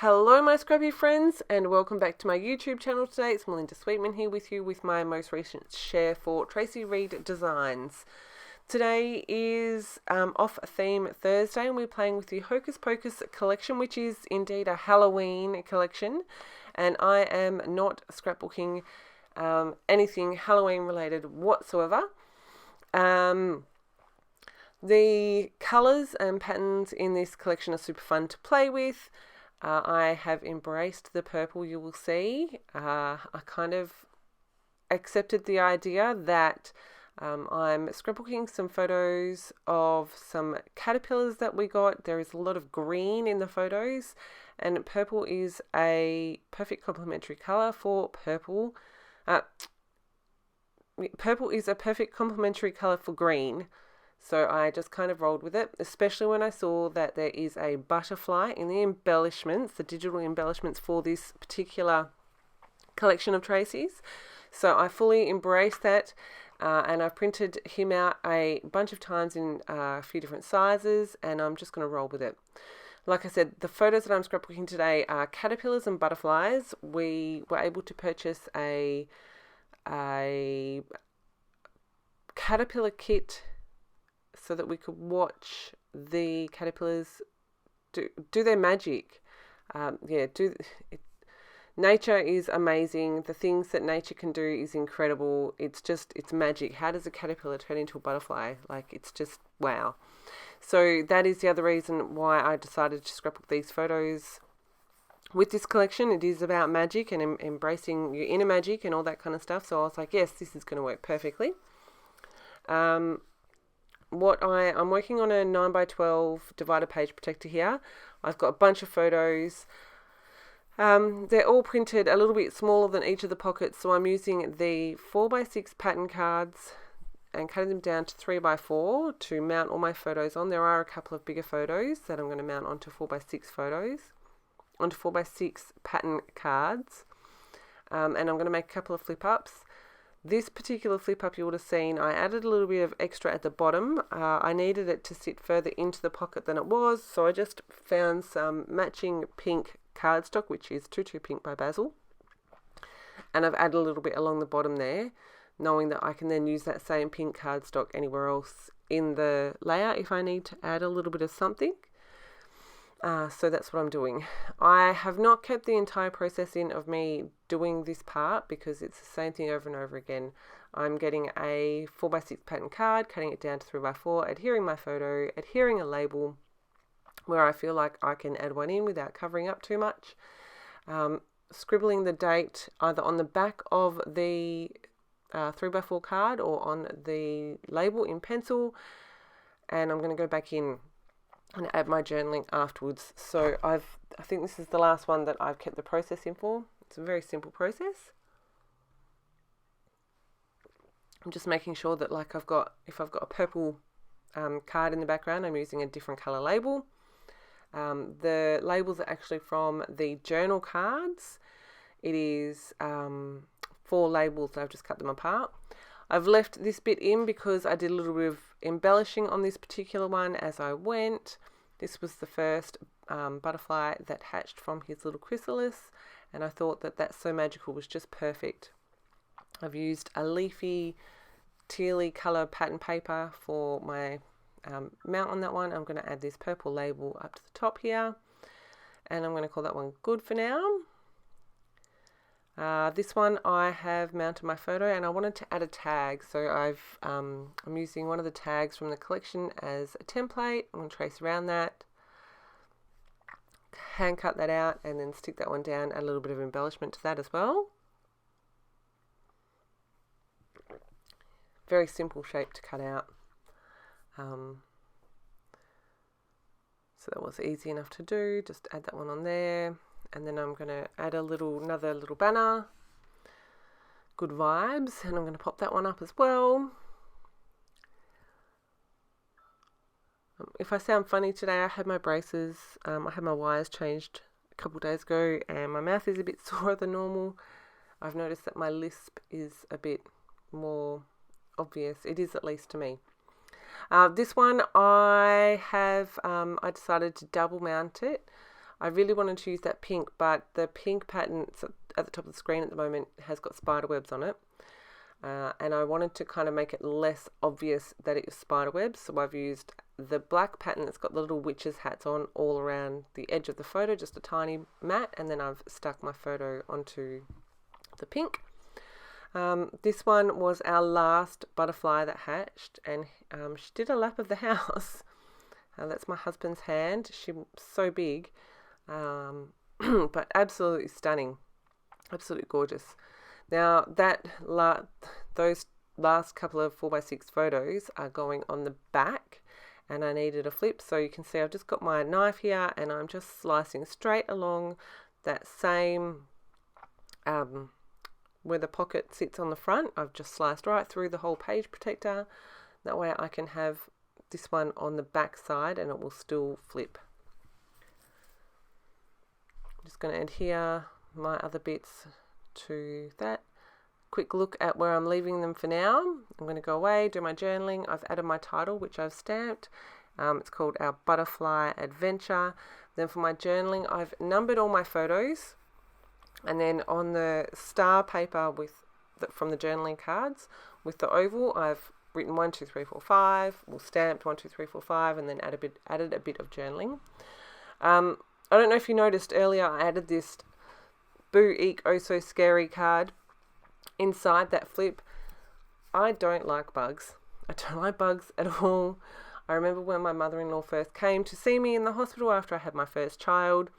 Hello my scrappy friends and welcome back to my YouTube channel today. It's Melinda Sweetman here with you with my most recent share for Traci Reed Designs. Today is off theme Thursday and we're playing with the Hocus Pocus collection, which is indeed a Halloween collection, and I am not scrapbooking anything Halloween related whatsoever. The colours and patterns in this collection are super fun to play with. I have embraced the purple, you will see. I kind of accepted the idea that I'm scrapbooking some photos of some caterpillars that we got. There is a lot of green in the photos, and purple is a perfect complementary colour for purple. Purple is a perfect complementary colour for green. So I just kind of rolled with it, especially when I saw that there is a butterfly in the embellishments, the digital embellishments for this particular collection of Traci's. So I fully embraced that, and I've printed him out a bunch of times in a few different sizes, and I'm just going to roll with it. Like I said, the photos that I'm scrapbooking today are caterpillars and butterflies. We were able to purchase a caterpillar kit so that we could watch the caterpillars do their magic. Nature is amazing. The things that nature can do is incredible. It's magic. How does a caterpillar turn into a butterfly? Like, it's just wow. So that is the other reason why I decided to scrapbook these photos with this collection. It is about magic and embracing your inner magic and all that kind of stuff. So I was like, yes, this is going to work perfectly. I'm working on a 9x12 divider page protector here. I've got a bunch of photos. They're all printed a little bit smaller than each of the pockets, so I'm using the 4x6 pattern cards and cutting them down to 3x4 to mount all my photos on. There are a couple of bigger photos that I'm going to mount onto 4x6 pattern cards, and I'm going to make a couple of flip ups. This particular flip up you would have seen, I added a little bit of extra at the bottom. I needed it to sit further into the pocket than it was, so I just found some matching pink cardstock, which is Tutu Pink by Basil. And I've added a little bit along the bottom there, knowing that I can then use that same pink cardstock anywhere else in the layout if I need to add a little bit of something. So that's what I'm doing. I have not kept the entire process in of me doing this part because it's the same thing over and over again. I'm getting a 4x6 pattern card, cutting it down to 3x4, adhering my photo, adhering a label where I feel like I can add one in without covering up too much. Scribbling the date either on the back of the 3x4 card or on the label in pencil, and I'm going to go back in and add my journaling afterwards. So I think this is the last one that I've kept the process in for. It's a very simple process. I'm just making sure that, like, if I've got a purple card in the background, I'm using a different color label. The labels are actually from the journal cards. It is 4 labels. I've just cut them apart. I've left this bit in because I did a little bit of embellishing on this particular one as I went. This was the first butterfly that hatched from his little chrysalis, and I thought that That's So Magical was just perfect. I've used a leafy tealy colour pattern paper for my mount on that one. I'm going to add this purple label up to the top here, and I'm going to call that one Good for now. This one I have mounted my photo, and I wanted to add a tag, so I'm using one of the tags from the collection as a template. I'm going to trace around that, hand cut that out, and then stick that one down, add a little bit of embellishment to that as well. Very simple shape to cut out. So that was easy enough to do. Just add that one on there. And then I'm going to add another little banner, Good Vibes, and I'm going to pop that one up as well. If I sound funny today, I had my braces, I had my wires changed a couple of days ago, and my mouth is a bit sore than normal. I've noticed that my lisp is a bit more obvious. It is, at least to me. This one I decided to double mount it. I really wanted to use that pink, but the pink pattern at the top of the screen at the moment has got spider webs on it. And I wanted to kind of make it less obvious that it is spider webs, so I've used the black pattern that's got the little witches hats on all around the edge of the photo, just a tiny mat, and then I've stuck my photo onto the pink. This one was our last butterfly that hatched, and she did a lap of the house. That's my husband's hand. She's so big, but absolutely stunning, absolutely gorgeous. Now those last couple of 4x6 photos are going on the back, and I needed a flip, so you can see I've just got my knife here and I'm just slicing straight along that same where the pocket sits on the front. I've just sliced right through the whole page protector. That way I can have this one on the back side and it will still flip. I'm just going to adhere my other bits to that. Quick look at where I'm leaving them for now. I'm going to go away, do my journaling. I've added my title, which I've stamped. It's called Our Butterfly Adventure. Then for my journaling, I've numbered all my photos, and then on the star paper from the journaling cards with the oval, I've written 1, 2, 3, 4, 5. Well, stamped 1, 2, 3, 4, 5, and then added a bit of journaling. I don't know if you noticed earlier, I added this Boo Eek Oh So Scary card inside that flip. I don't like bugs. I don't like bugs at all. I remember when my mother-in-law first came to see me in the hospital after I had my first child.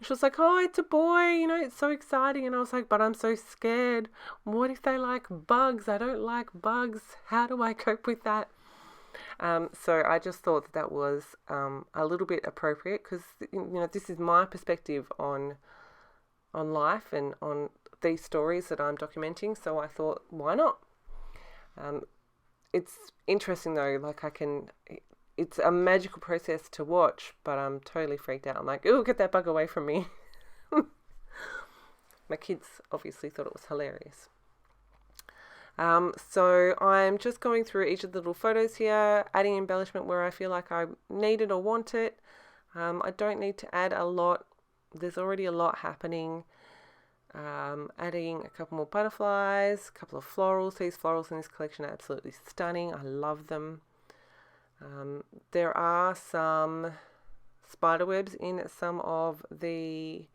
She was like, oh, it's a boy, it's so exciting. And I was like, but I'm so scared. What if they like bugs? I don't like bugs. How do I cope with that? So I just thought that was a little bit appropriate because, this is my perspective on life and on these stories that I'm documenting. So I thought, why not? It's interesting though, it's a magical process to watch, but I'm totally freaked out. I'm like, ooh, get that bug away from me. My kids obviously thought it was hilarious. So I'm just going through each of the little photos here, adding embellishment where I feel like I need it or want it. I don't need to add a lot. There's already a lot happening. Adding a couple more butterflies, a couple of florals. These florals in this collection are absolutely stunning. I love them. There are some spider webs in some of the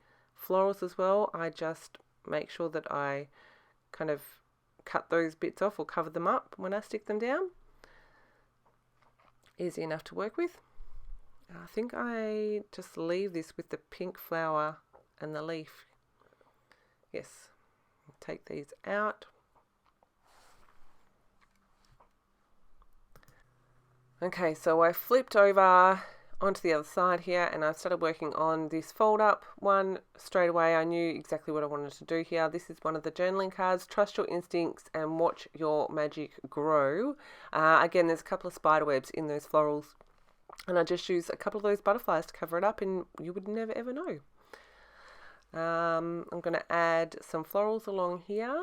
florals as well. I just make sure that I kind of cut those bits off or cover them up when I stick them down. Easy enough to work with. I think I just leave this with the pink flower and the leaf. Yes, take these out. Okay, so I flipped over onto the other side here and I started working on this fold up one straight away. I knew exactly what I wanted to do here. This is one of the journaling cards. Trust your instincts and watch your magic grow. Again, there's a couple of spider webs in those florals and I just used a couple of those butterflies to cover it up and you would never ever know. I'm going to add some florals along here.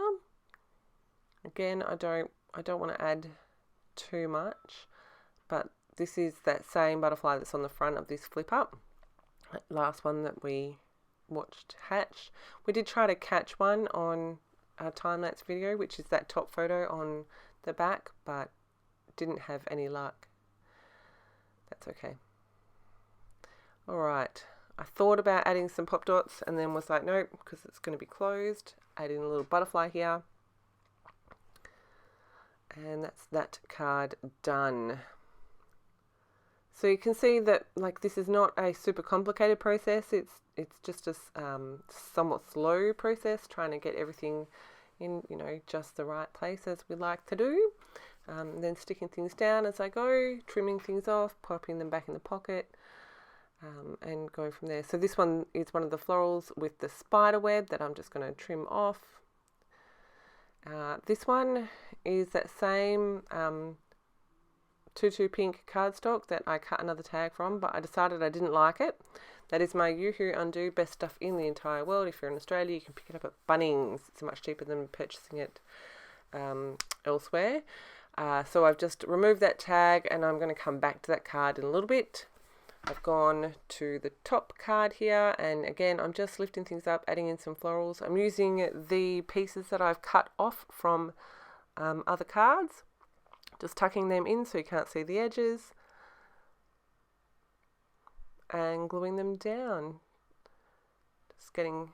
Again, I don't want to add too much, but this is that same butterfly that's on the front of this flip up. That last one that we watched hatch. We did try to catch one on our time-lapse video, which is that top photo on the back, but didn't have any luck. That's okay. All right. I thought about adding some pop dots and then was like, nope, because it's going to be closed. Adding a little butterfly here. And that's that card done. So you can see that this is not a super complicated process. It's just a somewhat slow process, trying to get everything in just the right place as we like to do. Then sticking things down as I go, trimming things off, popping them back in the pocket. And go from there. So this one is one of the florals with the spider web that I'm just going to trim off. This one is that same tutu pink cardstock that I cut another tag from, but I decided I didn't like it. That is my Yoo-Hoo Undo, best stuff in the entire world. If you're in Australia, you can pick it up at Bunnings. It's much cheaper than purchasing it elsewhere. So I've just removed that tag and I'm going to come back to that card in a little bit. I've gone to the top card here, and again I'm just lifting things up, adding in some florals. I'm using the pieces that I've cut off from other cards, just tucking them in so you can't see the edges, and gluing them down. Just getting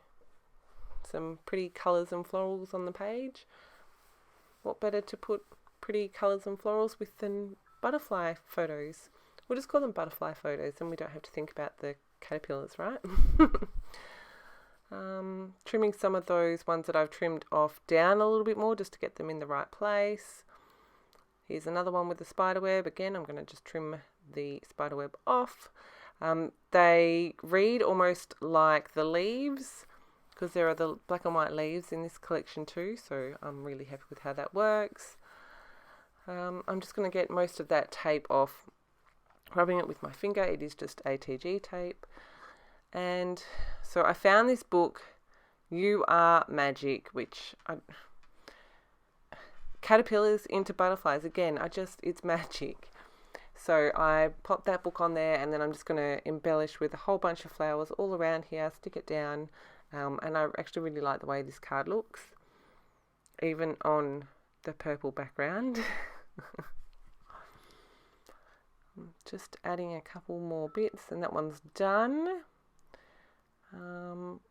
some pretty colours and florals on the page. What better to put pretty colours and florals with than butterfly photos? We'll just call them butterfly photos and we don't have to think about the caterpillars, right? Trimming some of those ones that I've trimmed off down a little bit more just to get them in the right place. Here's another one with the spider web. Again, I'm going to just trim the spider web off. They read almost like the leaves because there are the black and white leaves in this collection too, so I'm really happy with how that works. I'm just going to get most of that tape off, rubbing it with my finger. It is just ATG tape. And so I found this book, You Are Magic, which caterpillars into butterflies. Again, it's magic. So I popped that book on there, and then I'm just going to embellish with a whole bunch of flowers all around here, stick it down. And I actually really like the way this card looks, even on the purple background. Just adding a couple more bits, and that one's done.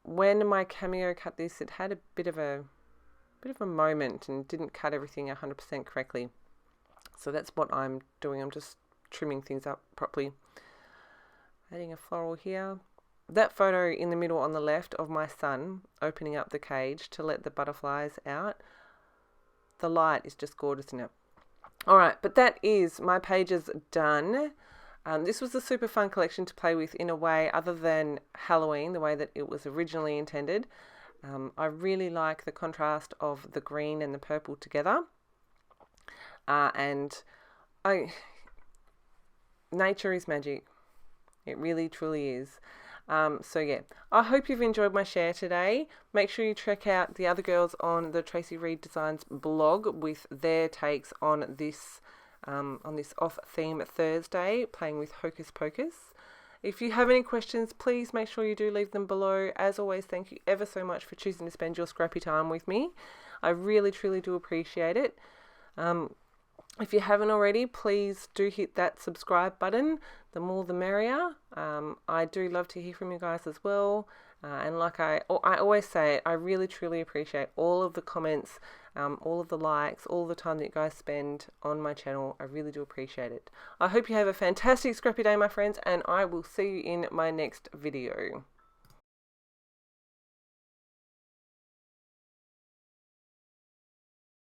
When my cameo cut this, it had a bit of a moment and didn't cut everything 100% correctly. So that's what I'm doing. I'm just trimming things up properly. Adding a floral here. That photo in the middle on the left of my son opening up the cage to let the butterflies out. The light is just gorgeous in it. Alright, but that is my pages done. This was a super fun collection to play with in a way other than Halloween, the way that it was originally intended. I really like the contrast of the green and the purple together. Nature is magic. It really, truly is. So yeah, I hope you've enjoyed my share today. Make sure you check out the other girls on the Traci Reed Designs blog with their takes on this off-theme Thursday, playing with Hocus Pocus. If you have any questions, please make sure you do leave them below. As always, thank you ever so much for choosing to spend your scrappy time with me. I really, truly do appreciate it. If you haven't already, please do hit that subscribe button. The more the merrier. I do love to hear from you guys as well. And like I always say, I really truly appreciate all of the comments, all of the likes, all the time that you guys spend on my channel. I really do appreciate it. I hope you have a fantastic scrappy day, my friends, and I will see you in my next video.